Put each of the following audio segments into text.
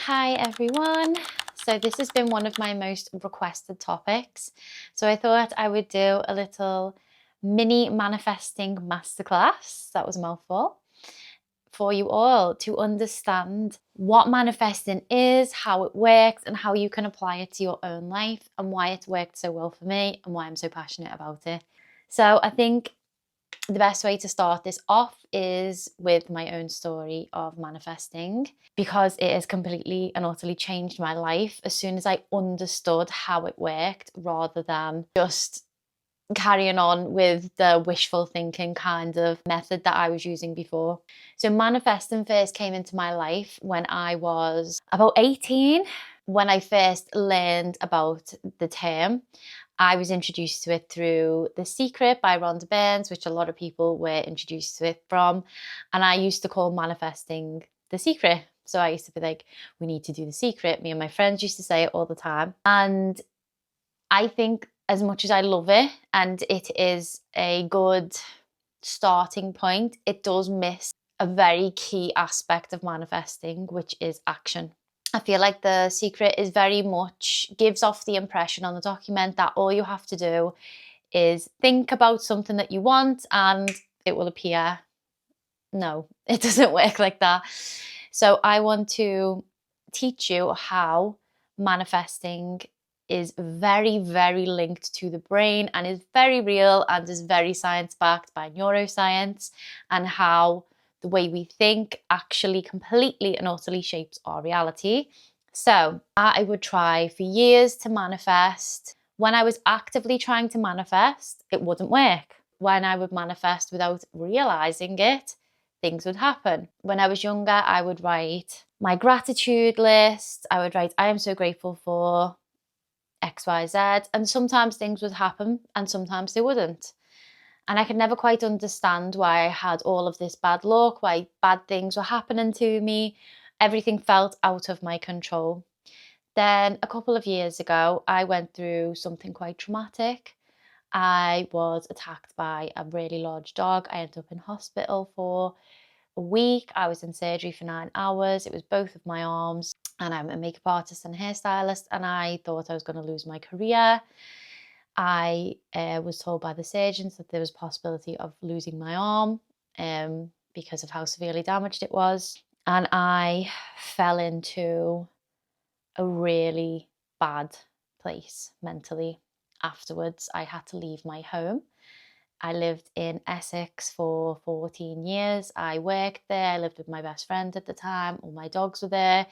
Hi everyone. So this has been one of my most requested topics. So I thought I would do a little mini manifesting masterclass, that was a mouthful, for you all to understand what manifesting is, how it works, and how you can apply it to your own life, and why it's worked so well for me and why I'm so passionate about it. So I think the best way to start this off is with my own story of manifesting, because it has completely and utterly changed my life as soon as I understood how it worked, rather than just carrying on with the wishful thinking kind of method that I was using before. So manifesting first came into my life when I was about 18. When I first learned about the term, I was introduced to it through The Secret by Rhonda Byrne, which a lot of people were introduced to it from. And I used to call manifesting The Secret. So I used to be like, we need to do The Secret. Me and my friends used to say it all the time. And I think as much as I love it, and it is a good starting point, it does miss a very key aspect of manifesting, which is action. I feel like The Secret is very much gives off the impression on the document that all you have to do is think about something that you want and it will appear. No, it doesn't work like that. So I want to teach you how manifesting is very, very linked to the brain and is very real and is very science-backed by neuroscience, and how the way we think actually completely and utterly shapes our reality. So I would try for years to manifest. When I was actively trying to manifest, it wouldn't work. When I would manifest without realizing it, things would happen. When I was younger, I would write my gratitude list. I would write, I am so grateful for XYZ. And sometimes things would happen and sometimes they wouldn't. And I could never quite understand why I had all of this bad luck, why bad things were happening to me. Everything felt out of my control. Then a couple of years ago, I went through something quite traumatic. I was attacked by a really large dog. I ended up in hospital for a week. I was in surgery for 9 hours. It was both of my arms, and I'm a makeup artist and hairstylist, and I thought I was going to lose my career. I was told by the surgeons that there was a possibility of losing my arm because of how severely damaged it was. And I fell into a really bad place mentally afterwards. I had to leave my home. I lived in Essex for 14 years. I worked there. I lived with my best friend at the time. All my dogs were there.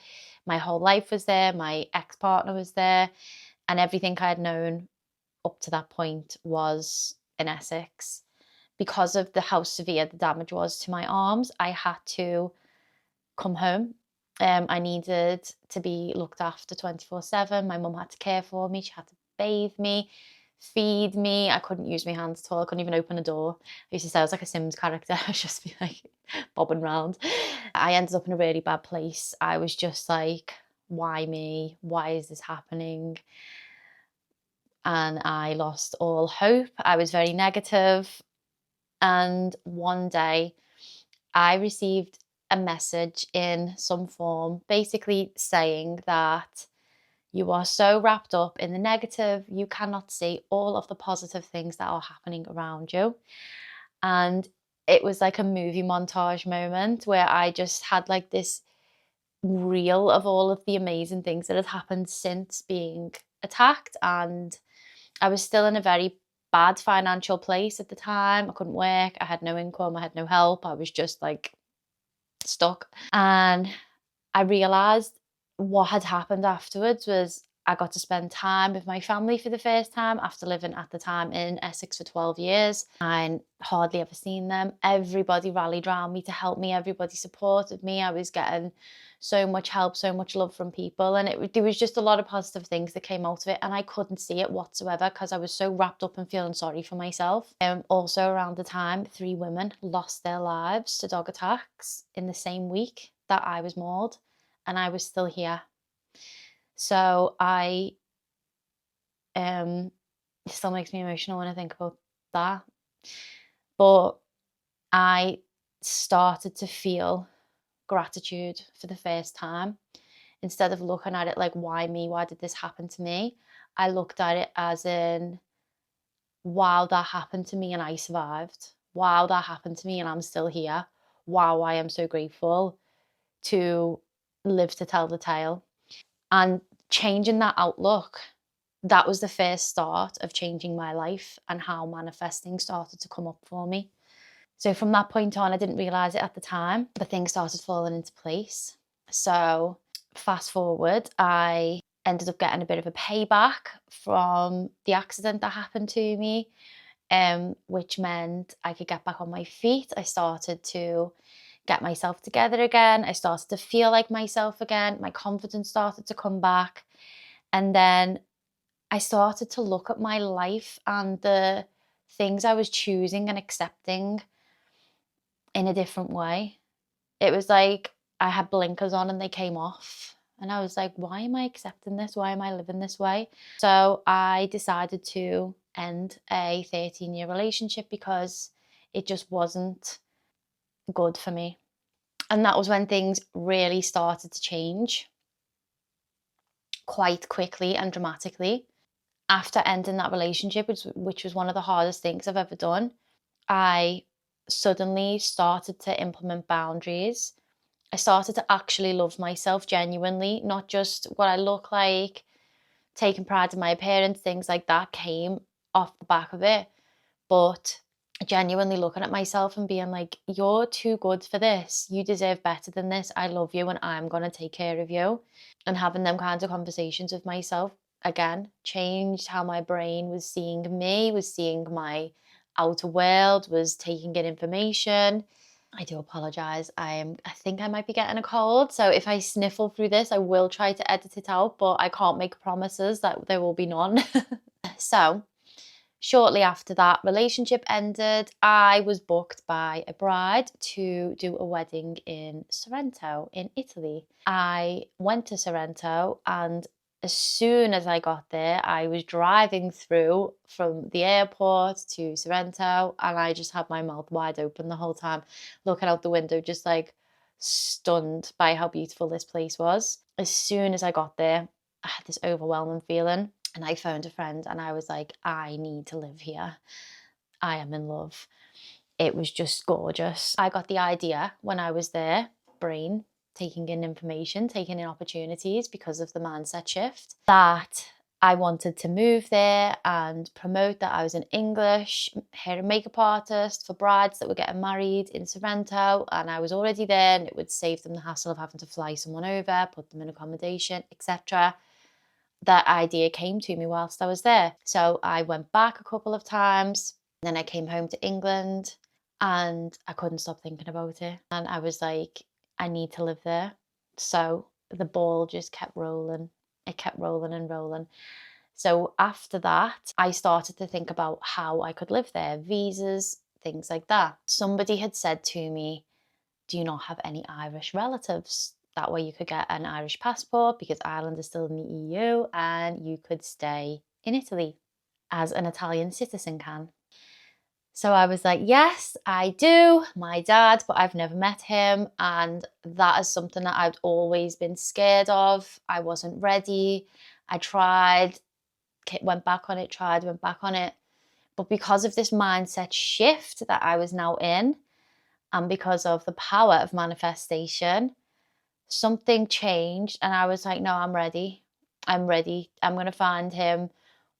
My whole life was there. My ex-partner was there. And everything I had known up to that point was in Essex. Because of how severe the damage was to my arms, I had to come home. I needed to be looked after 24/7. My mum had to care for me. She had to bathe me, feed me. I couldn't use my hands at all. I couldn't even open a door. I used to say I was like a Sims character. I was just be like bobbing around. I ended up in a really bad place. I was just like, why me? Why is this happening? And I lost all hope. I was very negative. And one day I received a message in some form, basically saying that you are so wrapped up in the negative, you cannot see all of the positive things that are happening around you. And it was like a movie montage moment where I just had like this reel of all of the amazing things that had happened since being attacked. And I was still in a very bad financial place at the time. I couldn't work. I had no income. I had no help. I was just like stuck. And I realised what had happened afterwards was I got to spend time with my family for the first time after living at the time in Essex for 12 years. I hardly ever seen them. Everybody rallied around me to help me. Everybody supported me. I was getting so much help, so much love from people. And there was just a lot of positive things that came out of it. And I couldn't see it whatsoever because I was so wrapped up in feeling sorry for myself. Also around the time, 3 women lost their lives to dog attacks in the same week that I was mauled. And I was still here. So it still makes me emotional when I think about that. But I started to feel gratitude for the first time instead of looking at it like, why me? Why did this happen to me? I looked at it as in, wow, that happened to me and I survived. Wow, that happened to me and I'm still here. Wow, I am so grateful to live to tell the tale. And changing that outlook, that was the first start of changing my life and how manifesting started to come up for me. So from that point on, I didn't realize it at the time, but things started falling into place. So fast forward, I ended up getting a bit of a payback from the accident that happened to me, which meant I could get back on my feet. I started to get myself together again. I started to feel like myself again. My confidence started to come back. And then I started to look at my life and the things I was choosing and accepting in a different way. It was like I had blinkers on and they came off. And I was like, why am I accepting this? Why am I living this way? So I decided to end a 13-year relationship because it just wasn't good for me. And that was when things really started to change quite quickly and dramatically. After ending that relationship, which was one of the hardest things I've ever done, I suddenly started to implement boundaries. I started to actually love myself genuinely, not just what I look like, taking pride in my appearance, things like that came off the back of it. But genuinely looking at myself and being like, you're too good for this. You deserve better than this. I love you and I'm going to take care of you. And having them kinds of conversations with myself, again, changed how my brain was seeing me, was seeing my outer world, was taking in information. I do apologise. I think I might be getting a cold. So if I sniffle through this, I will try to edit it out, but I can't make promises that there will be none. So shortly after that relationship ended, I was booked by a bride to do a wedding in Sorrento in Italy. I went to Sorrento, and as soon as I got there, I was driving through from the airport to Sorrento, and I just had my mouth wide open the whole time, looking out the window, just like stunned by how beautiful this place was. As soon as I got there, I had this overwhelming feeling. And I phoned a friend and I was like, I need to live here. I am in love. It was just gorgeous. I got the idea when I was there, brain, taking in information, taking in opportunities because of the mindset shift, that I wanted to move there and promote that I was an English hair and makeup artist for brides that were getting married in Sorrento. And I was already there and it would save them the hassle of having to fly someone over, put them in accommodation, etc. That idea came to me whilst I was there. So I went back a couple of times, then I came home to England and I couldn't stop thinking about it. And I was like, I need to live there. So the ball just kept rolling. It kept rolling and rolling. So after that, I started to think about how I could live there, visas, things like that. Somebody had said to me, do you not have any Irish relatives? That way you could get an Irish passport because Ireland is still in the EU and you could stay in Italy as an Italian citizen can. So I was like, yes, I do. My dad, but I've never met him. And that is something that I've always been scared of. I wasn't ready. I tried, went back on it, tried, went back on it. But because of this mindset shift that I was now in, and because of the power of manifestation, something changed and I was like, no, I'm ready. I'm ready. I'm going to find him.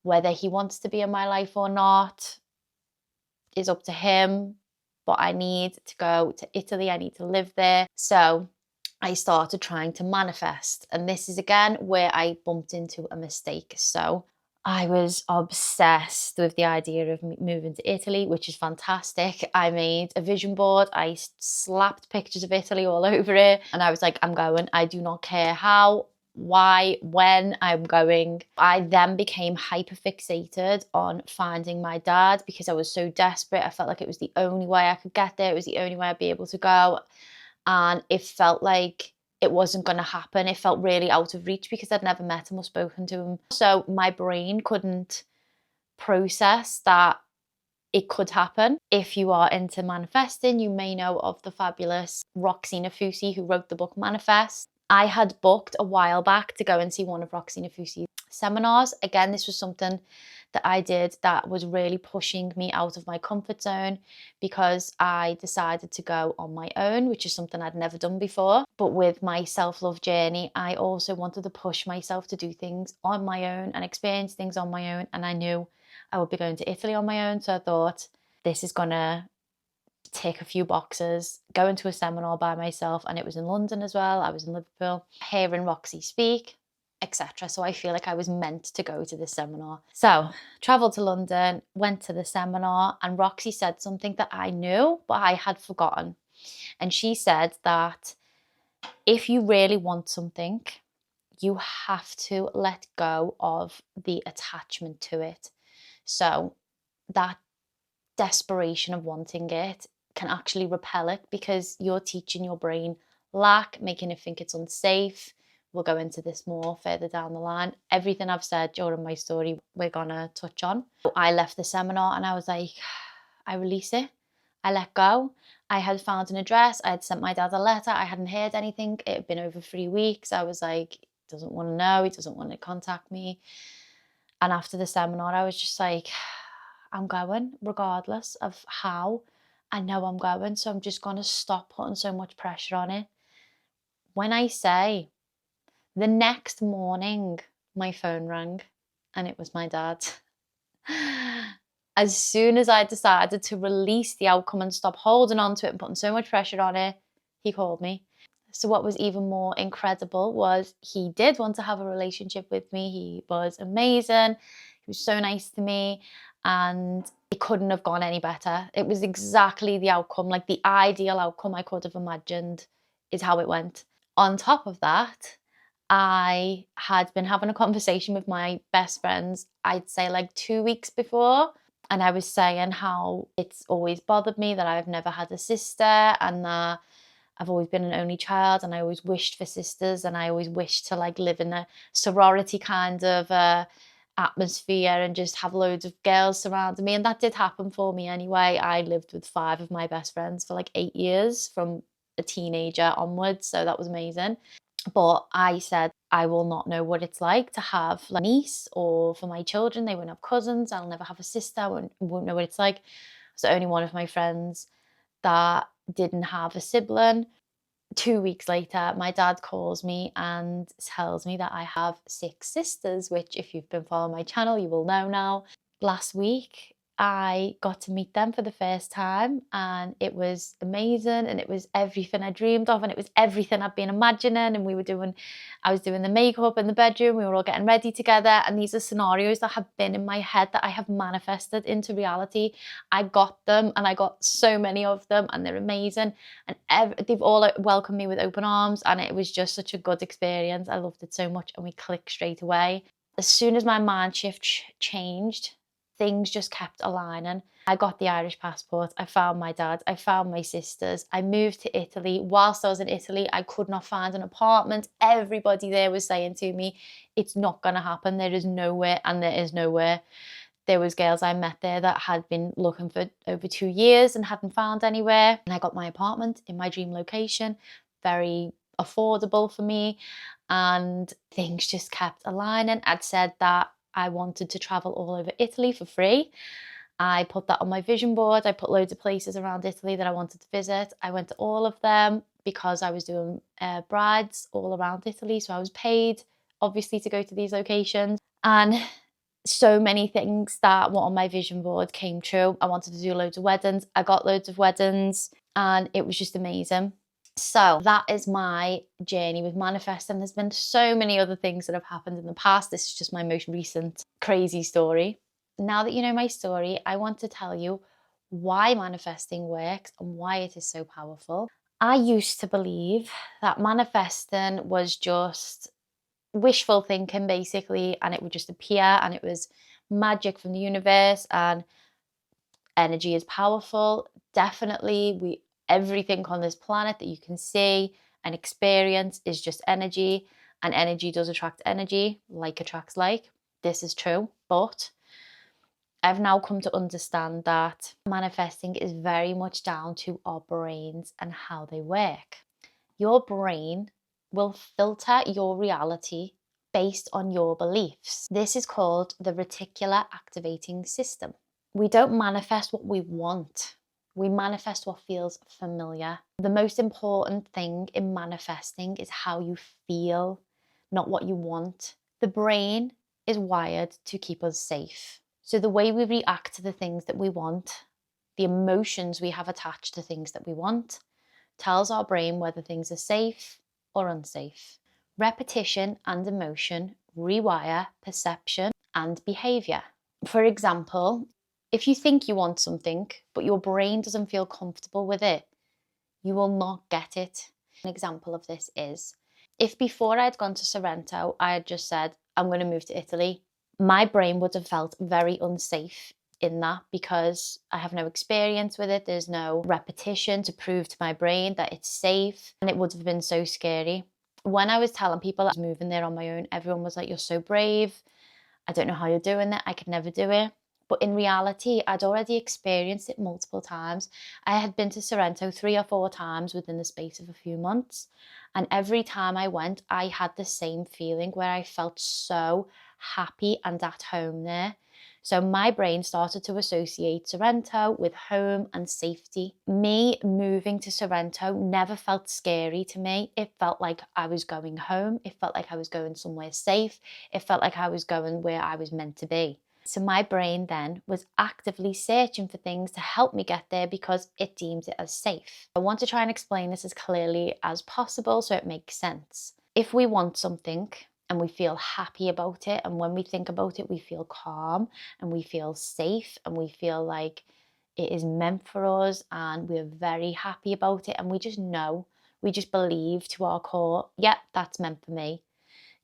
Whether he wants to be in my life or not is up to him. But I need to go to Italy. I need to live there. So I started trying to manifest. And this is again where I bumped into a mistake. So I was obsessed with the idea of moving to Italy, which is fantastic. I made a vision board. I slapped pictures of Italy all over it. And I was like, I'm going. I do not care how, why, when, I'm going. I then became hyper fixated on finding my dad because I was so desperate. I felt like it was the only way I could get there. It was the only way I'd be able to go. And it felt like it wasn't going to happen. It felt really out of reach because I'd never met him or spoken to him. So my brain couldn't process that it could happen. If you are into manifesting, you may know of the fabulous Roxana Fusi who wrote the book Manifest. I had booked a while back to go and see one of Roxy Nafusi's seminars. Again, this was something that I did that was really pushing me out of my comfort zone, because I decided to go on my own, which is something I'd never done before. But with my self-love journey, I also wanted to push myself to do things on my own and experience things on my own. And I knew I would be going to Italy on my own. So I thought, this is gonna tick a few boxes, going to a seminar by myself, and it was in London as well. I was in Liverpool, hearing Roxy speak, etc. So I feel like I was meant to go to this seminar. So travelled to London, went to the seminar, and Roxy said something that I knew, but I had forgotten. And she said that if you really want something, you have to let go of the attachment to it. So that desperation of wanting it can actually repel it, because you're teaching your brain lack, making it think it's unsafe. We'll go into this more further down the line. Everything I've said during my story, we're gonna touch on. I left the seminar and I was like, I release it. I let go. I had found an address. I had sent my dad a letter. I hadn't heard anything. It had been over 3 weeks. I was like, he doesn't want to know. He doesn't want to contact me. And after the seminar, I was just like, I'm going regardless of how. I know I'm going, so I'm just going to stop putting so much pressure on it. When I say the next morning, my phone rang and it was my dad. As soon as I decided to release the outcome and stop holding on to it and putting so much pressure on it, he called me. So what was even more incredible was he did want to have a relationship with me. He was amazing. He was so nice to me, and it couldn't have gone any better. It was exactly the outcome, like the ideal outcome I could have imagined is how it went. On top of that, I had been having a conversation with my best friends, I'd say like 2 weeks before, and I was saying how it's always bothered me that I've never had a sister, and that I've always been an only child, and I always wished for sisters, and I always wished to like live in a sorority kind of atmosphere and just have loads of girls surrounding me. And that did happen for me anyway. I lived with 5 of my best friends for like 8 years from a teenager onwards, so that was amazing. But I said, I will not know what it's like to have like a niece, or for my children, they won't have cousins. I'll never have a sister. I won't know what it's like. So only one of my friends that didn't have a sibling. 2 weeks later, my dad calls me and tells me that I have 6 sisters, which if you've been following my channel, you will know now. Last week, I got to meet them for the first time, and it was amazing, and it was everything I dreamed of, and it was everything I've been imagining. And I was doing the makeup in the bedroom, we were all getting ready together, and these are scenarios that have been in my head that I have manifested into reality. I got them, and I got so many of them, and they're amazing, and they've all welcomed me with open arms, and it was just such a good experience. I loved it so much, and we clicked straight away. As soon as my mind shift changed, things just kept aligning. I got the Irish passport, I found my dad, I found my sisters, I moved to Italy. Whilst I was in Italy, I could not find an apartment. Everybody there was saying to me, it's not going to happen, there is nowhere, and there is nowhere. There was girls I met there that had been looking for over 2 years and hadn't found anywhere. And I got my apartment in my dream location, very affordable for me, and things just kept aligning. I'd said that I wanted to travel all over Italy for free. I put that on my vision board. I put loads of places around Italy that I wanted to visit. I went to all of them because I was doing brides all around Italy. So I was paid, obviously, to go to these locations. And so many things that were on my vision board came true. I wanted to do loads of weddings. I got loads of weddings, and it was just amazing. So that is my journey with manifesting. There's been so many other things that have happened in the past. This is just my most recent crazy story. Now that you know my story, I want to tell you why manifesting works and why it is so powerful. I used to believe that manifesting was just wishful thinking, basically, and it would just appear, and it was magic from the universe, and energy is powerful. Definitely, everything on this planet that you can see and experience is just energy, and energy does attract energy, like attracts like. This is true, but I've now come to understand that manifesting is very much down to our brains and how they work. Your brain will filter your reality based on your beliefs. This is called the reticular activating system. We don't manifest what we want. We manifest what feels familiar. The most important thing in manifesting is how you feel, not what you want. The brain is wired to keep us safe. So the way we react to the things that we want, the emotions we have attached to things that we want, tells our brain whether things are safe or unsafe. Repetition and emotion rewire perception and behavior. For example, if you think you want something, but your brain doesn't feel comfortable with it, you will not get it. An example of this is, if before I'd gone to Sorrento, I had just said, I'm going to move to Italy, my brain would have felt very unsafe in that because I have no experience with it. There's no repetition to prove to my brain that it's safe, and it would have been so scary. When I was telling people I was moving there on my own, everyone was like, you're so brave. I don't know how you're doing it. I could never do it. But in reality, I'd already experienced it multiple times. I had been to Sorrento 3 or 4 times within the space of a few months. And every time I went, I had the same feeling where I felt so happy and at home there. So my brain started to associate Sorrento with home and safety. Me moving to Sorrento never felt scary to me. It felt like I was going home. It felt like I was going somewhere safe. It felt like I was going where I was meant to be. So my brain then was actively searching for things to help me get there because it deemed it as safe. I want to try and explain this as clearly as possible so it makes sense. If we want something and we feel happy about it, and when we think about it, we feel calm and we feel safe and we feel like it is meant for us and we're very happy about it, and we just know, we just believe to our core, yeah, that's meant for me.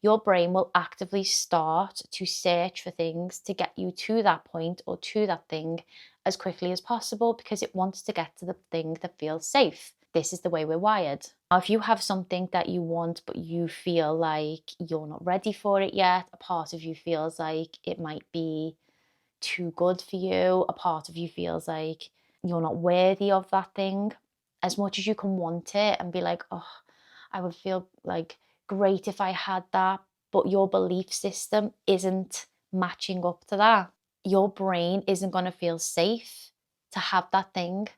Your brain will actively start to search for things to get you to that point or to that thing as quickly as possible because it wants to get to the thing that feels safe. This is the way we're wired. Now, if you have something that you want, but you feel like you're not ready for it yet, a part of you feels like it might be too good for you, a part of you feels like you're not worthy of that thing, as much as you can want it and be like, oh, I would feel like great if I had that, but your belief system isn't matching up to that. Your brain isn't going to feel safe to have that thing.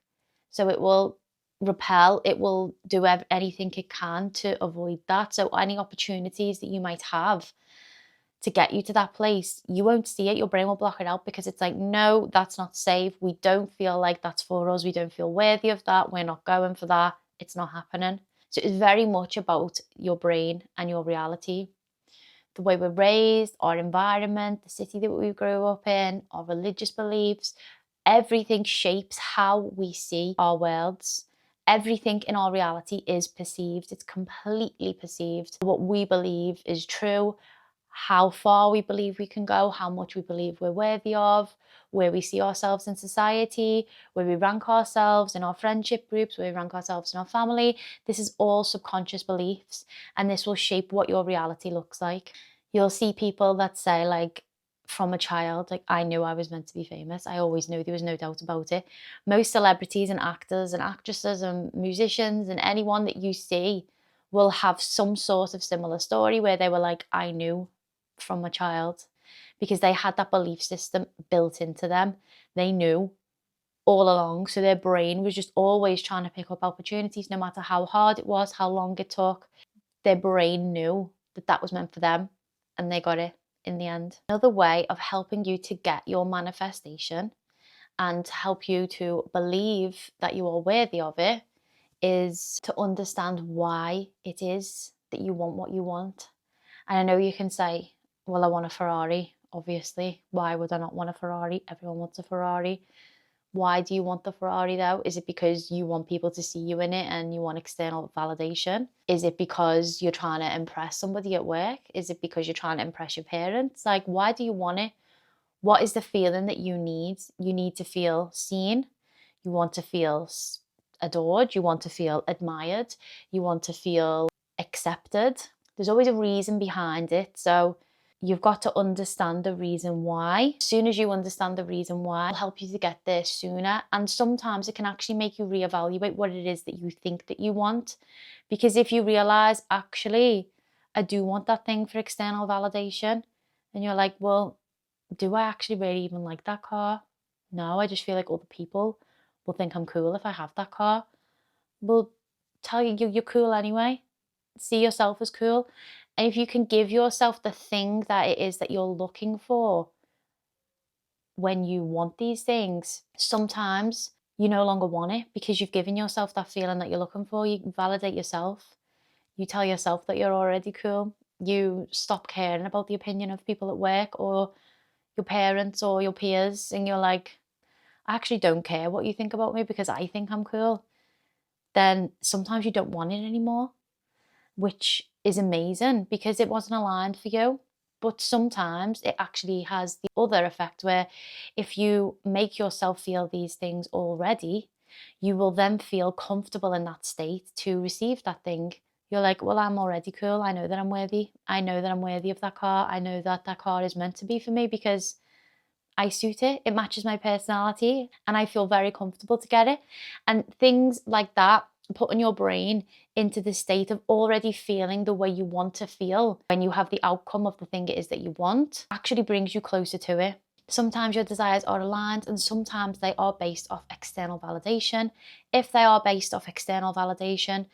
So it will repel, it will do anything it can to avoid that. So any opportunities that you might have to get you to that place, you won't see it. Your brain will block it out because it's like, no, that's not safe. We don't feel like that's for us. We don't feel worthy of that. We're not going for that. It's not happening. So it's very much about your brain and your reality. The way we're raised, our environment, the city that we grew up in, our religious beliefs, everything shapes how we see our worlds. Everything in our reality is perceived. It's completely perceived. What we believe is true, how far we believe we can go, how much we believe we're worthy of, where we see ourselves in society, where we rank ourselves in our friendship groups, where we rank ourselves in our family. This is all subconscious beliefs, and this will shape what your reality looks like. You'll see people that say, like, from a child, like, I knew I was meant to be famous. I always knew, there was no doubt about it. Most celebrities and actors and actresses and musicians and anyone that you see will have some sort of similar story where they were like, I knew from a child, because they had that belief system built into them. They knew all along. So their brain was just always trying to pick up opportunities, no matter how hard it was, how long it took. Their brain knew that that was meant for them, and they got it in the end. Another way of helping you to get your manifestation and to help you to believe that you are worthy of it is to understand why it is that you want what you want. And I know you can say, well, I want a Ferrari, obviously. Why would I not want a Ferrari? Everyone wants a Ferrari. Why do you want the Ferrari though? Is it because you want people to see you in it and you want external validation? Is it because you're trying to impress somebody at work? Is it because you're trying to impress your parents? Like, why do you want it? What is the feeling that you need? You need to feel seen. You want to feel adored. You want to feel admired. You want to feel accepted. There's always a reason behind it. So you've got to understand the reason why. As soon as you understand the reason why, it'll help you to get there sooner. And sometimes it can actually make you reevaluate what it is that you think that you want. Because if you realize, actually, I do want that thing for external validation, and you're like, well, do I actually really even like that car? No, I just feel like other people will think I'm cool if I have that car. Well, tell you you're cool anyway. See yourself as cool. And if you can give yourself the thing that it is that you're looking for when you want these things, sometimes you no longer want it because you've given yourself that feeling that you're looking for. You validate yourself. You tell yourself that you're already cool. You stop caring about the opinion of people at work or your parents or your peers, and you're like, I actually don't care what you think about me because I think I'm cool. Then sometimes you don't want it anymore, which is amazing because it wasn't aligned for you. But sometimes it actually has the other effect where if you make yourself feel these things already, you will then feel comfortable in that state to receive that thing. You're like, well, I'm already cool. I know that I'm worthy. I know that I'm worthy of that car. I know that that car is meant to be for me because I suit it. It matches my personality and I feel very comfortable to get it. And things like that, putting your brain into the state of already feeling the way you want to feel when you have the outcome of the thing it is that you want, actually brings you closer to it. Sometimes your desires are aligned and sometimes they are based off external validation. If they are based off external validation,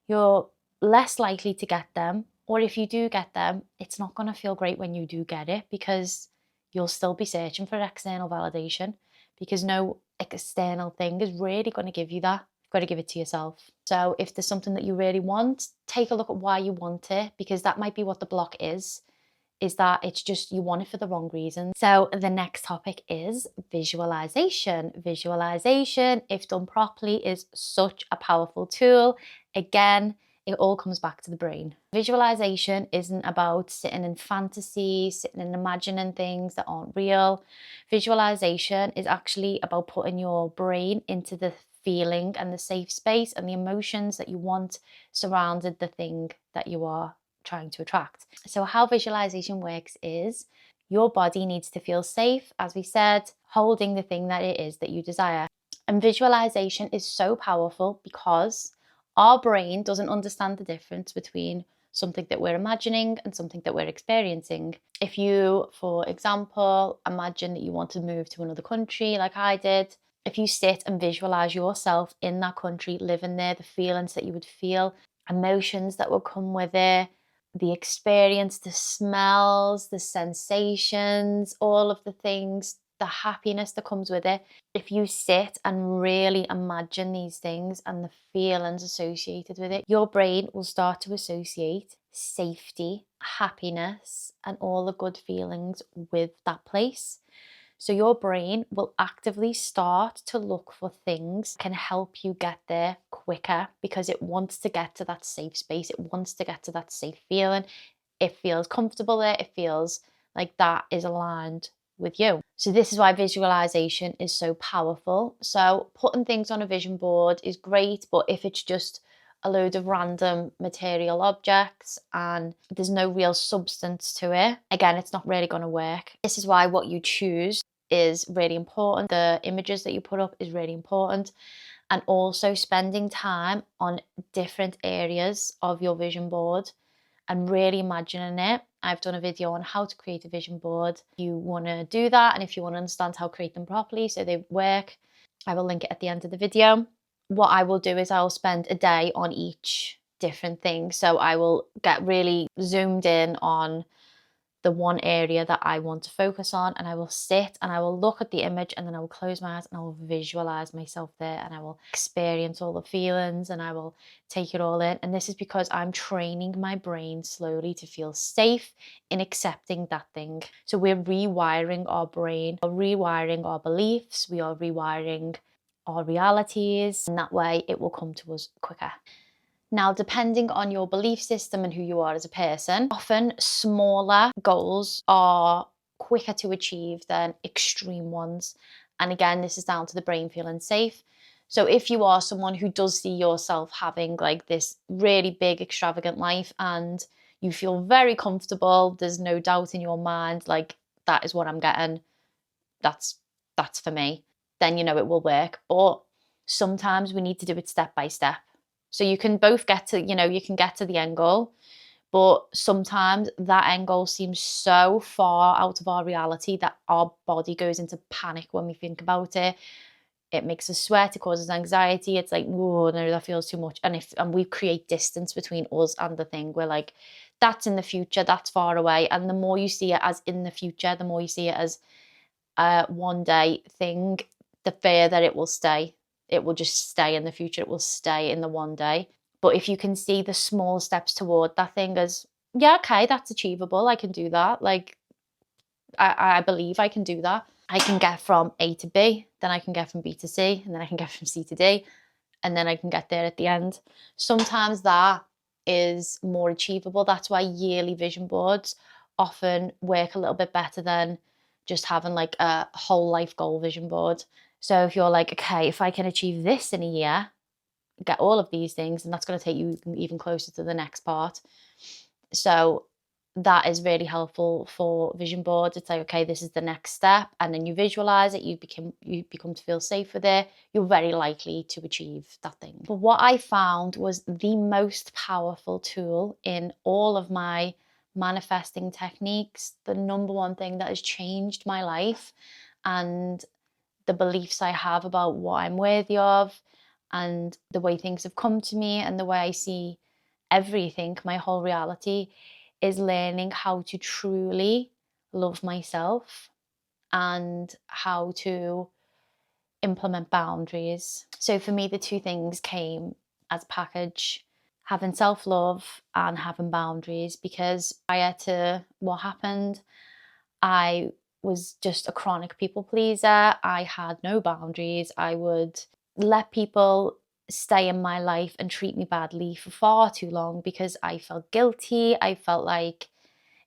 you're less likely to get them. Or if you do get them, it's not going to feel great when you do get it because you'll still be searching for external validation because no external thing is really going to give you that. You've got to give it to yourself. So if there's something that you really want, take a look at why you want it, because that might be what the block is that it's just you want it for the wrong reason. So the next topic is visualization. Visualization, if done properly, is such a powerful tool. Again, it all comes back to the brain. Visualization isn't about sitting in fantasy, sitting and imagining things that aren't real. Visualization is actually about putting your brain into the feeling and the safe space and the emotions that you want surrounded the thing that you are trying to attract. So how visualization works is your body needs to feel safe, as we said, holding the thing that it is that you desire. And visualization is so powerful because our brain doesn't understand the difference between something that we're imagining and something that we're experiencing. If you, for example, imagine that you want to move to another country like I did, if you sit and visualize yourself in that country, living there, the feelings that you would feel, emotions that would come with it, the experience, the smells, the sensations, all of the things, the happiness that comes with it. If you sit and really imagine these things and the feelings associated with it, your brain will start to associate safety, happiness, and all the good feelings with that place. So your brain will actively start to look for things that can help you get there quicker because it wants to get to that safe space. It wants to get to that safe feeling. It feels comfortable there. It feels like that is aligned with you. So this is why visualization is so powerful. So putting things on a vision board is great, but if it's just a load of random material objects and there's no real substance to it, again, it's not really going to work. This is why what you choose is really important. The images that you put up is really important. And also spending time on different areas of your vision board and really imagining it. I've done a video on how to create a vision board. If you want to do that and if you want to understand how to create them properly so they work, I will link it at the end of the video. What I will do is I'll spend a day on each different thing. So I will get really zoomed in on the one area that I want to focus on, and I will sit and I will look at the image and then I will close my eyes and I will visualize myself there and I will experience all the feelings and I will take it all in. And this is because I'm training my brain slowly to feel safe in accepting that thing. So we're rewiring our brain, we're rewiring our beliefs, we are rewiring our realities, and that way it will come to us quicker. Now, depending on your belief system and who you are as a person, often smaller goals are quicker to achieve than extreme ones. And again, this is down to the brain feeling safe. So if you are someone who does see yourself having like this really big, extravagant life and you feel very comfortable, there's no doubt in your mind, like, that is what I'm getting, that's for me, then you know it will work. But sometimes we need to do it step by step. So you can both get to, you can get to the end goal, but sometimes that end goal seems so far out of our reality that our body goes into panic when we think about it. It makes us sweat, it causes anxiety. It's like, oh no, that feels too much. And we create distance between us and the thing. We're like, that's in the future, that's far away. And the more you see it as in the future, the more you see it as a one day thing, the further it will stay. It will just stay in the future. It will stay in the one day. But if you can see the small steps toward that thing as, yeah, okay, that's achievable. I can do that. Like, I believe I can do that. I can get from A to B, then I can get from B to C, and then I can get from C to D, and then I can get there at the end. Sometimes that is more achievable. That's why yearly vision boards often work a little bit better than just having like a whole life goal vision board. So if you're like, okay, if I can achieve this in a year, get all of these things, and that's going to take you even closer to the next part. So that is really helpful for vision boards. It's like, okay, this is the next step, and then you visualize it, you become to feel safe with it, you're very likely to achieve that thing. But what I found was the most powerful tool in all of my manifesting techniques, the number one thing that has changed my life and the beliefs I have about what I'm worthy of, and the way things have come to me, and the way I see everything, my whole reality, is learning how to truly love myself and how to implement boundaries. So for me, the two things came as a package: having self-love and having boundaries. Because prior to what happened, I was just a chronic people pleaser. I had no boundaries. I would let people stay in my life and treat me badly for far too long because I felt guilty. I felt like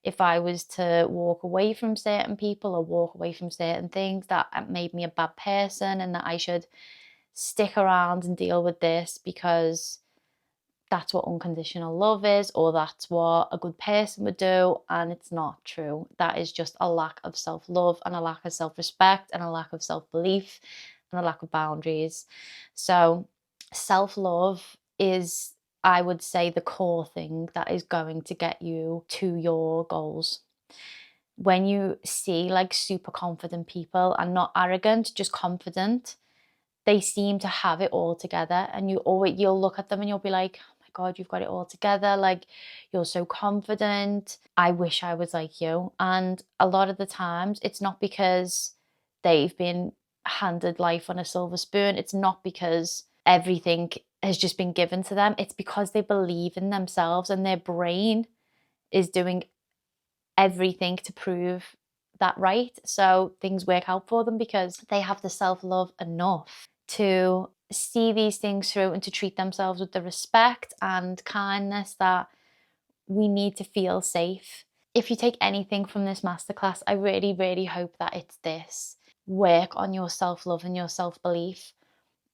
if I was to walk away from certain people or walk away from certain things, that made me a bad person, and that I should stick around and deal with this because that's what unconditional love is, or that's what a good person would do. And it's not true. That is just a lack of self-love and a lack of self-respect and a lack of self-belief and a lack of boundaries. So self-love is, I would say, the core thing that is going to get you to your goals. When you see like super confident people, and not arrogant, just confident, they seem to have it all together, and you'll look at them and you'll be like, oh my God, you've got it all together, like, you're so confident, I wish I was like you. And a lot of the times it's not because they've been handed life on a silver spoon, it's not because everything has just been given to them, it's because they believe in themselves, and their brain is doing everything to prove that right. So things work out for them because they have the self-love enough to see these things through and to treat themselves with the respect and kindness that we need to feel safe. If you take anything from this masterclass, I really, really hope that it's this. Work on your self-love and your self-belief.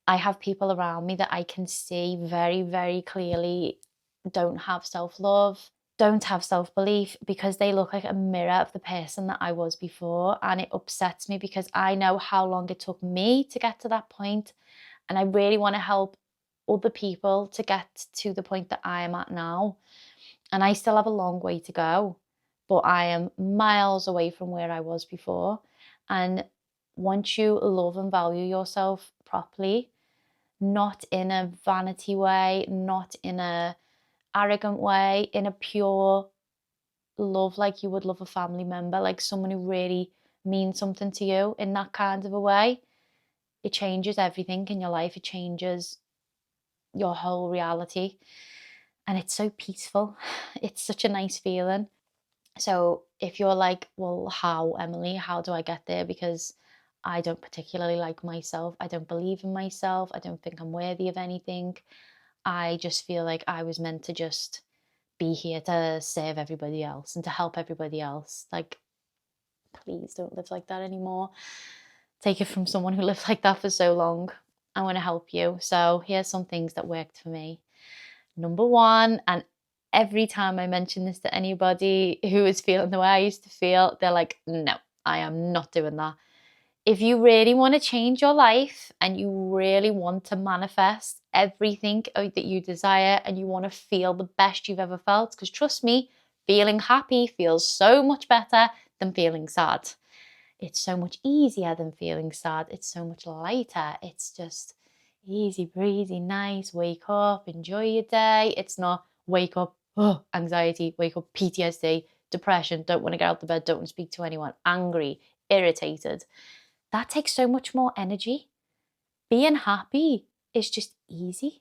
I have people around me that I can see very, very clearly don't have self-love, don't have self-belief, because they look like a mirror of the person that I was before. And it upsets me because I know how long it took me to get to that point, and I really want to help other people to get to the point that I am at now. And I still have a long way to go, but I am miles away from where I was before. And once you love and value yourself properly, not in a vanity way, not in a arrogant way, in a pure love, like you would love a family member, like someone who really means something to you, in that kind of a way, it changes everything in your life. It changes your whole reality, and it's so peaceful. It's such a nice feeling. So if you're like, well, how, Emily, how do I get there? Because I don't particularly like myself, I don't believe in myself, I don't think I'm worthy of anything, I just feel like I was meant to just be here to serve everybody else and to help everybody else. Like, please don't live like that anymore. Take it from someone who lived like that for so long. I want to help you. So here's some things that worked for me. Number one, and Every time I mention this to anybody who is feeling the way I used to feel, they're like, no, I am not doing that. If you really want to change your life and you really want to manifest everything that you desire and you want to feel the best you've ever felt, because trust me, feeling happy feels so much better than feeling sad. It's so much easier than feeling sad. It's so much lighter. It's just easy breezy, nice, wake up, enjoy your day. It's not wake up, oh, anxiety, wake up, PTSD, depression, don't want to get out of bed, don't want to speak to anyone, angry, irritated. That takes so much more energy. Being happy is just easy.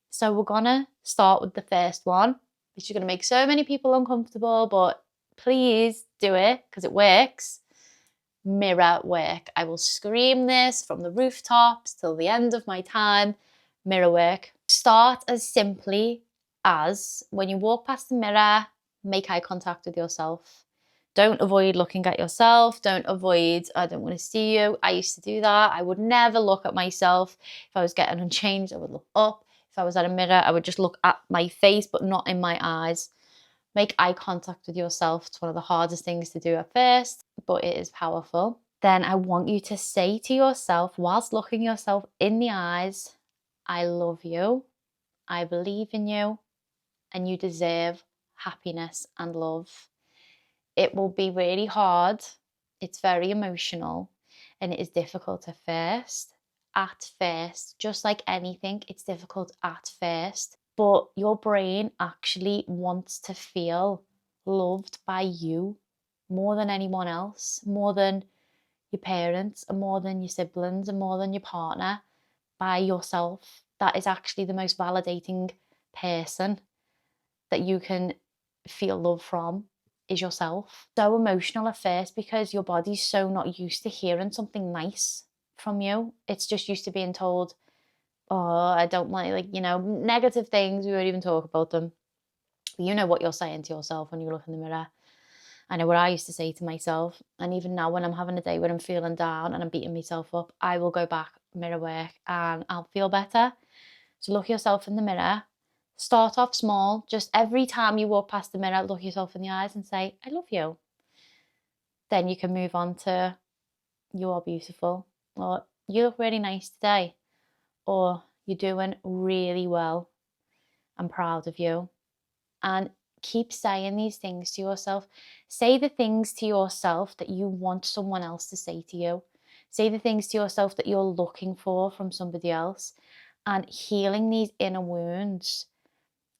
So we're gonna start with the first one, which is gonna make so many people uncomfortable, but please do it because it works. Mirror work. I will scream this from the rooftops till the end of my time. Mirror work. Start as simply as when you walk past the mirror, make eye contact with yourself. Don't avoid looking at yourself. Don't avoid, I don't want to see you. I used to do that. I would never look at myself. If I was getting unchanged, I would look up. If I was at a mirror, I would just look at my face, but not in my eyes. Make eye contact with yourself. It's one of the hardest things to do at first, but it is powerful. Then I want you to say to yourself, whilst looking yourself in the eyes, I love you, I believe in you, and you deserve happiness and love. It will be really hard. It's very emotional and it is difficult at first. At first, just like anything, it's difficult at first. But your brain actually wants to feel loved by you more than anyone else, more than your parents, and more than your siblings, and more than your partner, by yourself. That is actually the most validating person that you can feel love from, is yourself. So emotional at first because your body's so not used to hearing something nice from you. It's just used to being told, oh, I don't like, negative things. We won't even talk about them. But you know what you're saying to yourself when you look in the mirror. I know what I used to say to myself. And even now when I'm having a day where I'm feeling down and I'm beating myself up, I will go back, mirror work, and I'll feel better. So look yourself in the mirror. Start off small. Just every time you walk past the mirror, look yourself in the eyes and say, I love you. Then you can move on to, you are beautiful. Or you look really nice today. Or you're doing really well. I'm proud of you. And keep saying these things to yourself. Say the things to yourself that you want someone else to say to you. Say the things to yourself that you're looking for from somebody else. And healing these inner wounds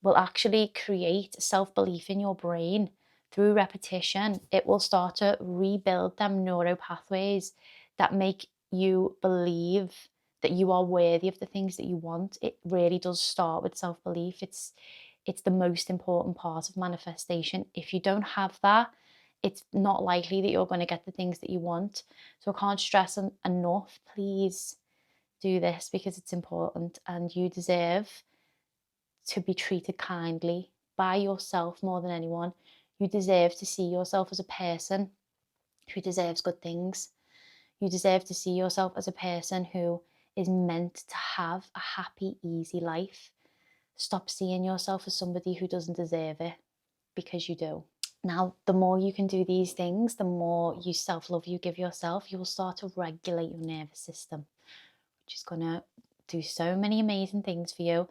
will actually create self-belief in your brain through repetition. It will start to rebuild them neural pathways that make you believe that you are worthy of the things that you want. It really does start with self-belief. It's the most important part of manifestation. If you don't have that, it's not likely that you're going to get the things that you want. So I can't stress enough, please do this because it's important, and you deserve to be treated kindly by yourself more than anyone. You deserve to see yourself as a person who deserves good things. You deserve to see yourself as a person who is meant to have a happy, easy life. Stop seeing yourself as somebody who doesn't deserve it, because you do. Now, the more you can do these things, the more you self-love you give yourself, you will start to regulate your nervous system, which is going to do so many amazing things for you.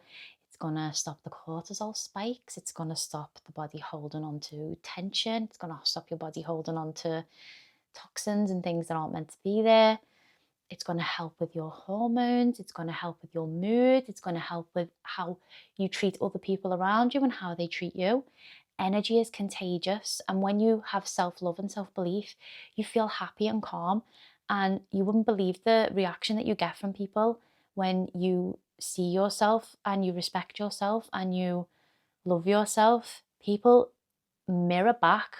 It's going to stop the cortisol spikes. It's going to stop the body holding on to tension. It's going to stop your body holding on to toxins and things that aren't meant to be there. It's going to help with your hormones. It's going to help with your mood. It's going to help with how you treat other people around you and how they treat you. Energy is contagious. And when you have self-love and self-belief, you feel happy and calm. And you wouldn't believe the reaction that you get from people when you see yourself and you respect yourself and you love yourself. People mirror back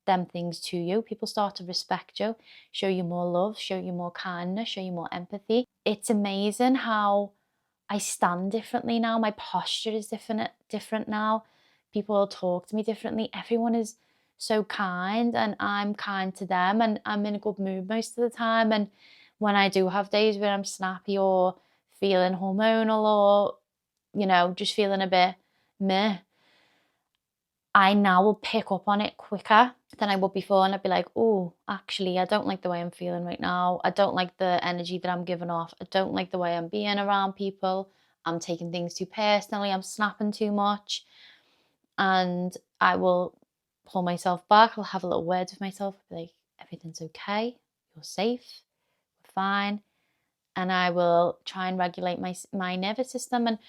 them things to you. People start to respect you, show you more love, show you more kindness, show you more empathy. It's amazing how I stand differently now. My posture is different now. People talk to me differently. Everyone is so kind and I'm kind to them, and I'm in a good mood most of the time. And when I do have days where I'm snappy or feeling hormonal or, just feeling a bit meh, I now will pick up on it quicker than I would before, and I'd be like, oh, actually, I don't like the way I'm feeling right now. I don't like the energy that I'm giving off. I don't like the way I'm being around people. I'm taking things too personally. I'm snapping too much. And I will pull myself back. I'll have a little word with myself, be like, everything's okay. You're safe. We're fine. And I will try and regulate my nervous system. And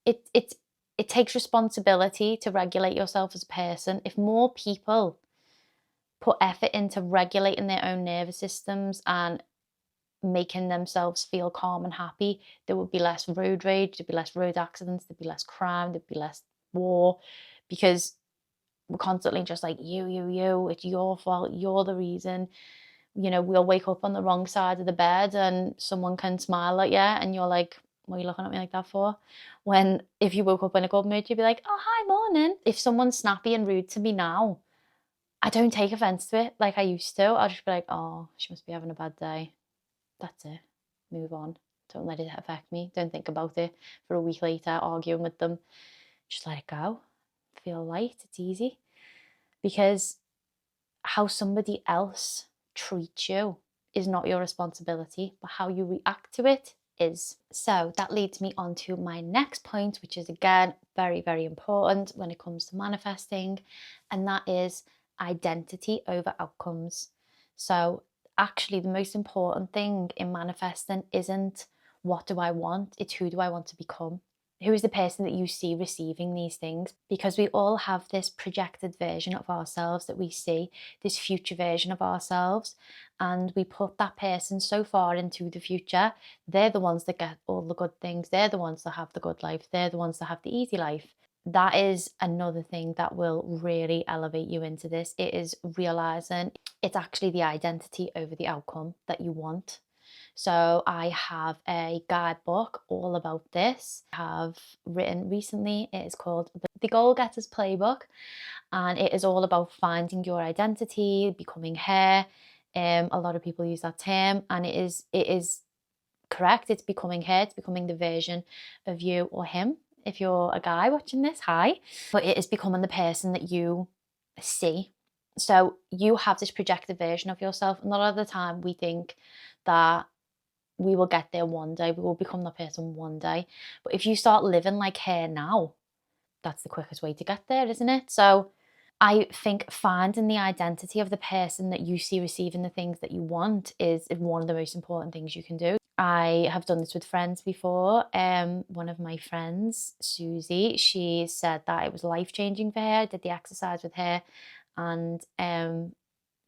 it takes responsibility to regulate yourself as a person. If more people put effort into regulating their own nervous systems and making themselves feel calm and happy, there would be less road rage, there'd be less road accidents, there'd be less crime, there'd be less war, because we're constantly just like, you, it's your fault, you're the reason. You know, we'll wake up on the wrong side of the bed and someone can smile at you and you're like, what are you looking at me like that for? When if you woke up in a good mood, you'd be like, oh, hi, morning. If someone's snappy and rude to me now, I don't take offense to it like I used to. I'll just be like, oh, she must be having a bad day. That's it. Move on. Don't let it affect me. Don't think about it for a week later, arguing with them. Just let it go. Feel light. It's easy. Because how somebody else treats you is not your responsibility, but how you react to it is. So that leads me on to my next point, which is again very, very important when it comes to manifesting, and that is identity over outcomes. So actually the most important thing in manifesting isn't what do I want, it's who do I want to become. Who is the person that you see receiving these things? Because we all have this projected version of ourselves that we see, this future version of ourselves, and we put that person so far into the future. They're the ones that get all the good things. They're the ones that have the good life. They're the ones that have the easy life. That is another thing that will really elevate you into this. It is realizing it's actually the identity over the outcome that you want. So I have a guidebook all about this. I have written recently. It is called The Goal Getters Playbook, and it is all about finding your identity, becoming her. A lot of people use that term, and it is correct. It's becoming her. It's becoming the version of you or him. If you're a guy watching this, hi. But it is becoming the person that you see. So you have this projected version of yourself, and a lot of the time we think that we will get there one day, we will become that person one day. But if you start living like her now, that's the quickest way to get there, isn't it? So I think finding the identity of the person that you see receiving the things that you want is one of the most important things you can do. I have done this with friends before. One of my friends, Susie, she said that it was life-changing for her. I did the exercise with her, and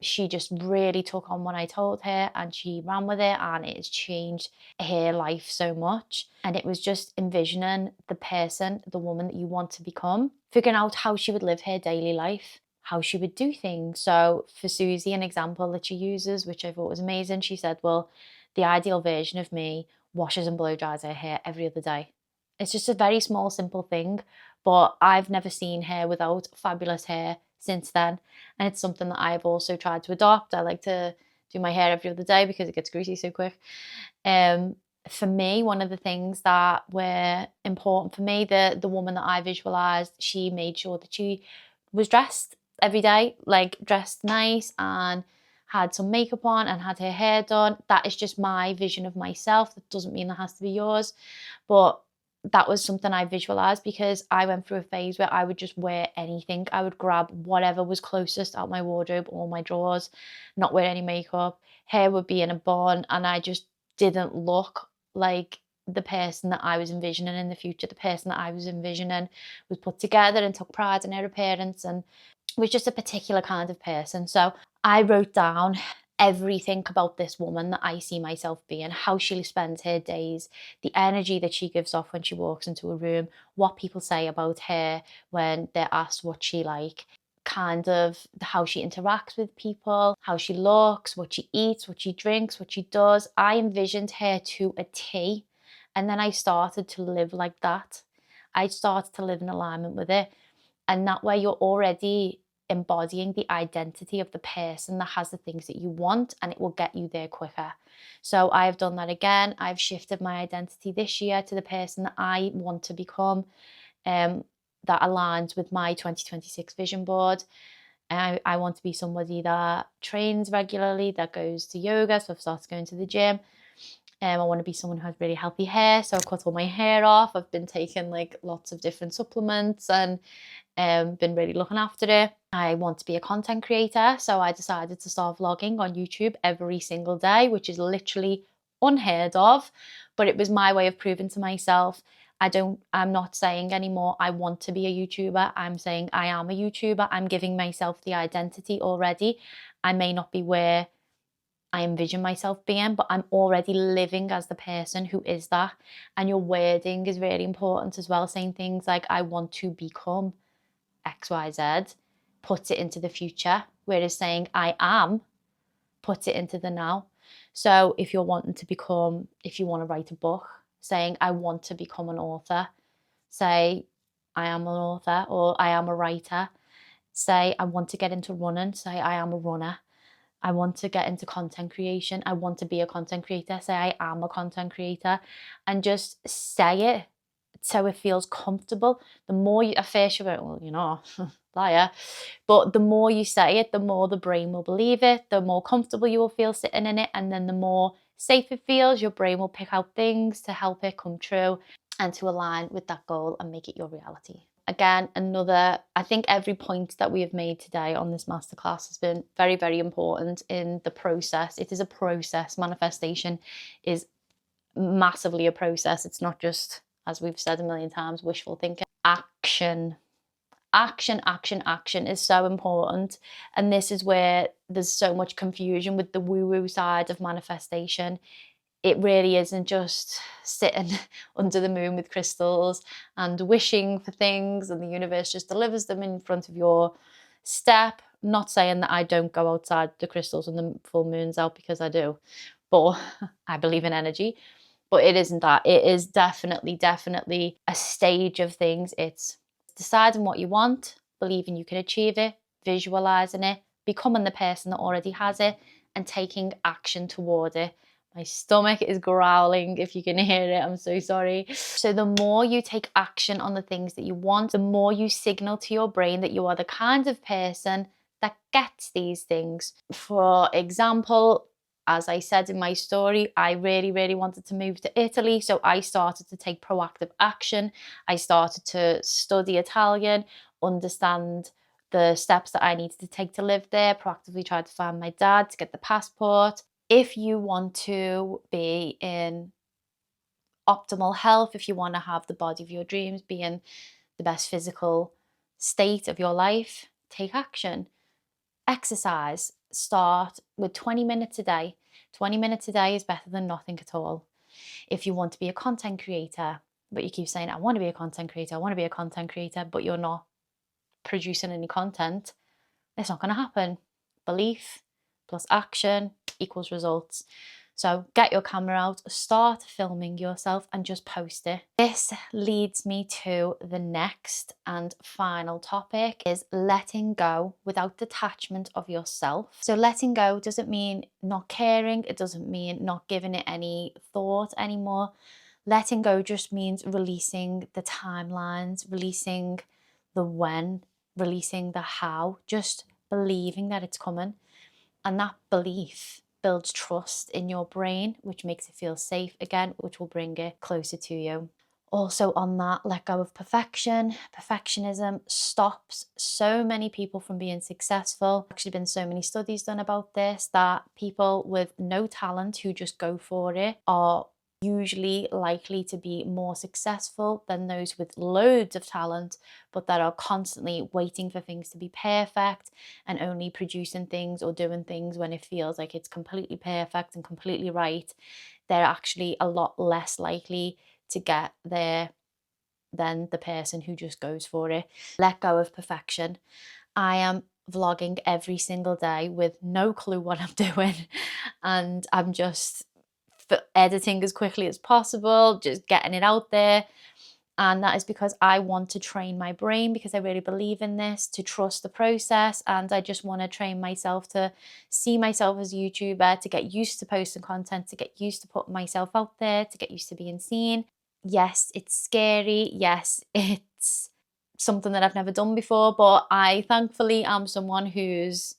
she just really took on what I told her and she ran with it, and it has changed her life so much. And it was just envisioning the person, the woman that you want to become, figuring out how she would live her daily life, how she would do things. So for Susie, an example that she uses, which I thought was amazing, she said, well, the ideal version of me washes and blow dries her hair every other day. It's just a very small, simple thing, but I've never seen her without fabulous hair since then. And it's something that I've also tried to adopt. I like to do my hair every other day because it gets greasy so quick. For me, one of the things that were important for me, the woman that I visualized, she made sure that she was dressed every day, like dressed nice and had some makeup on and had her hair done. That is just my vision of myself. That doesn't mean that has to be yours, but that was something I visualized because I went through a phase where I would just wear anything. I would grab whatever was closest out my wardrobe or my drawers, not wear any makeup. Hair would be in a bun, and I just didn't look like the person that I was envisioning in the future. The person that I was envisioning was put together and took pride in her appearance and was just a particular kind of person. So I wrote down everything about this woman that I see myself being, how she spends her days, the energy that she gives off when she walks into a room, what people say about her when they're asked what she like, kind of how she interacts with people, how she looks, what she eats, what she drinks, what she does. I envisioned her to a T, and then I started to live like that. I started to live in alignment with it, and that way you're already embodying the identity of the person that has the things that you want, and it will get you there quicker. So I've done that again. I've shifted my identity this year to the person that I want to become. that aligns with my 2026 vision board. I want to be somebody that trains regularly, that goes to yoga, so I've started going to the gym. I want to be someone who has really healthy hair, so I've cut all my hair off. I've been taking like lots of different supplements and been really looking after it. I want to be a content creator, so I decided to start vlogging on YouTube every single day, which is literally unheard of, but it was my way of proving to myself I'm not saying anymore I want to be a YouTuber. I'm saying I am a YouTuber. I'm giving myself the identity already. I may not be where I envision myself being, but I'm already living as the person who is that. And your wording is really important as well, saying things like I want to become XYZ, puts it into the future, whereas saying I am puts it into the now. So if you're wanting to become, if you want to write a book, saying I want to become an author, say I am an author, or I am a writer. Say I want to get into running, say I am a runner. I want to get into content creation, I want to be a content creator, say I am a content creator, and just say it so it feels comfortable. The more you, at first you're like, well, you know, liar, but the more you say it, the more the brain will believe it, the more comfortable you will feel sitting in it, and then the more safe it feels, your brain will pick out things to help it come true and to align with that goal and make it your reality. Again, I think every point that we have made today on this masterclass has been very, very important in the process. It is a process. Manifestation is massively a process. It's not just, as we've said a million times, wishful thinking. Action. Action, action, action is so important. And this is where there's so much confusion with the woo-woo side of manifestation. It really isn't just sitting under the moon with crystals and wishing for things and the universe just delivers them in front of your step. Not saying that I don't go outside the crystals and the full moons out, because I do, but I believe in energy. But it isn't that. It is definitely a stage of things. It's deciding what you want, believing you can achieve it, visualizing it, becoming the person that already has it, and taking action toward it. My stomach is growling if you can hear it. I'm so sorry. So the more you take action on the things that you want, the more you signal to your brain that you are the kind of person that gets these things. For example, as I said in my story, I really, really wanted to move to Italy. So I started to take proactive action. I started to study Italian, understand the steps that I needed to take to live there, proactively tried to find my dad to get the passport. If you want to be in optimal health, if you want to have the body of your dreams, be in the best physical state of your life, take action. Exercise. Start with 20 minutes a day. 20 minutes a day is better than nothing at all. If you want to be a content creator, but you keep saying, I want to be a content creator, I want to be a content creator, but you're not producing any content, it's not going to happen. Belief plus action equals results. So get your camera out, start filming yourself and just post it. This leads me to the next and final topic, is letting go without detachment of yourself. So letting go doesn't mean not caring. It doesn't mean not giving it any thought anymore. Letting go just means releasing the timelines, releasing the when, releasing the how, just believing that it's coming. And that belief builds trust in your brain, which makes it feel safe again, which will bring it closer to you. Also on that, let go of perfection. Perfectionism stops so many people from being successful. Actually been so many studies done about this, that people with no talent who just go for it are usually likely to be more successful than those with loads of talent, but that are constantly waiting for things to be perfect and only producing things or doing things when it feels like it's completely perfect and completely right. They're actually a lot less likely to get there than the person who just goes for it. Let go of perfection. I am vlogging every single day with no clue what I'm doing, and I'm just editing as quickly as possible, just getting it out there. And that is because I want to train my brain, because I really believe in this, to trust the process. And I just want to train myself to see myself as a YouTuber, to get used to posting content, to get used to putting myself out there, to get used to being seen. Yes, it's scary. Yes, it's something that I've never done before, but I thankfully am someone who's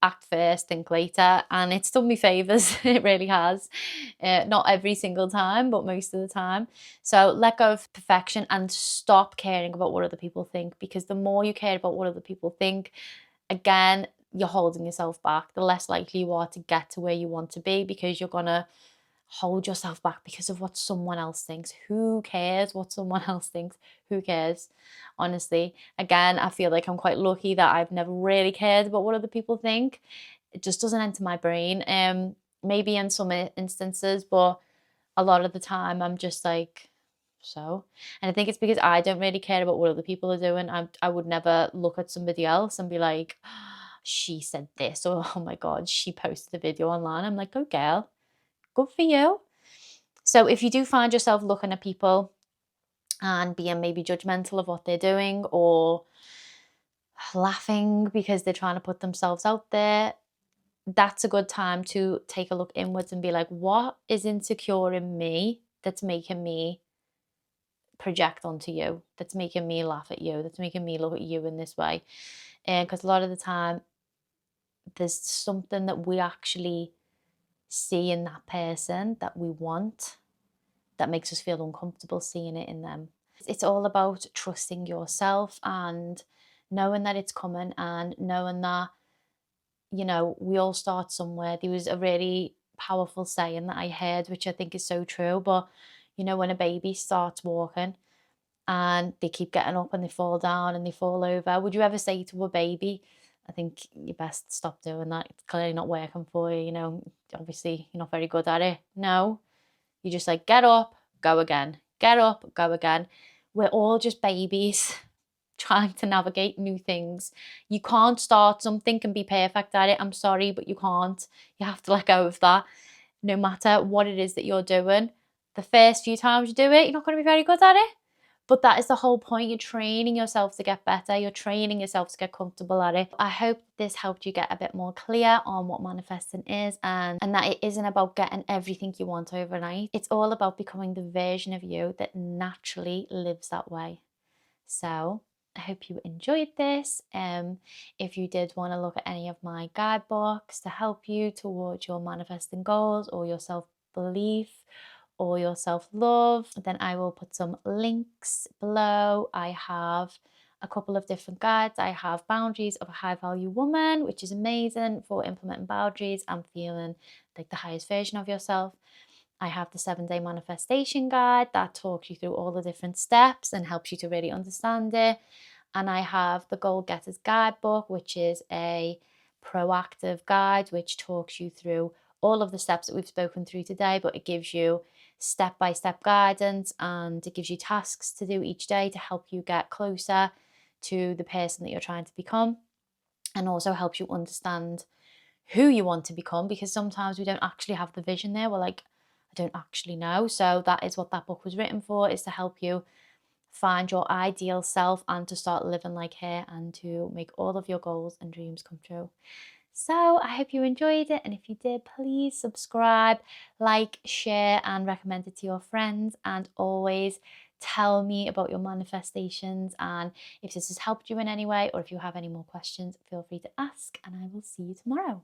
act first, think later, and it's done me favours. It really has. Not every single time, but most of the time. So let go of perfection and stop caring about what other people think, because the more you care about what other people think, again, you're holding yourself back. The less likely you are to get to where you want to be, because you're gonna hold yourself back because of what someone else thinks. Who cares what someone else thinks? Who cares? Honestly, again, I feel like I'm quite lucky that I've never really cared about what other people think. It just doesn't enter my brain. Maybe in some instances, but a lot of the time I'm just like, so. And I think it's because I don't really care about what other people are doing. I would never look at somebody else and be like, she said this, or oh my God, she posted a video online. I'm like, oh girl, good for you. So if you do find yourself looking at people and being maybe judgmental of what they're doing, or laughing because they're trying to put themselves out there, that's a good time to take a look inwards and be like, what is insecure in me that's making me project onto you, that's making me laugh at you, that's making me look at you in this way? And because a lot of the time there's something that we actually see in that person that we want, that makes us feel uncomfortable seeing it in them. It's all about trusting yourself and knowing that it's coming, and knowing that, you know, we all start somewhere. There was a really powerful saying that I heard, which I think is so true, but you know, when a baby starts walking and they keep getting up and they fall down and they fall over, would you ever say to a baby, I think you best stop doing that, it's clearly not working for you, you know, obviously you're not very good at it? No, you just like, get up, go again, get up, go again. We're all just babies trying to navigate new things. You can't start something and be perfect at it. I'm sorry, but you can't. You have to let go of that. No matter what it is that you're doing, the first few times you do it, you're not going to be very good at it. But that is the whole point. You're training yourself to get better. You're training yourself to get comfortable at it. I hope this helped you get a bit more clear on what manifesting is, and that it isn't about getting everything you want overnight. It's all about becoming the version of you that naturally lives that way. So I hope you enjoyed this. If you did want to look at any of my guidebooks to help you towards your manifesting goals, or your self-belief, or your self-love, then I will put some links below. I have a couple of different guides. I have Boundaries of a High Value Woman, which is amazing for implementing boundaries and feeling like the highest version of yourself. I have the 7-day manifestation guide that talks you through all the different steps and helps you to really understand it. And I have the Goal Getters Guidebook, which is a proactive guide which talks you through all of the steps that we've spoken through today, but it gives you step-by-step guidance, and it gives you tasks to do each day to help you get closer to the person that you're trying to become, and also helps you understand who you want to become, because sometimes we don't actually have the vision there. We're like, I don't actually know. So that is what that book was written for, is to help you find your ideal self and to start living like her, and to make all of your goals and dreams come true. So I hope you enjoyed it, and if you did, please subscribe, like, share, and recommend it to your friends. And always tell me about your manifestations, and if this has helped you in any way, or if you have any more questions, feel free to ask, and I will see you tomorrow.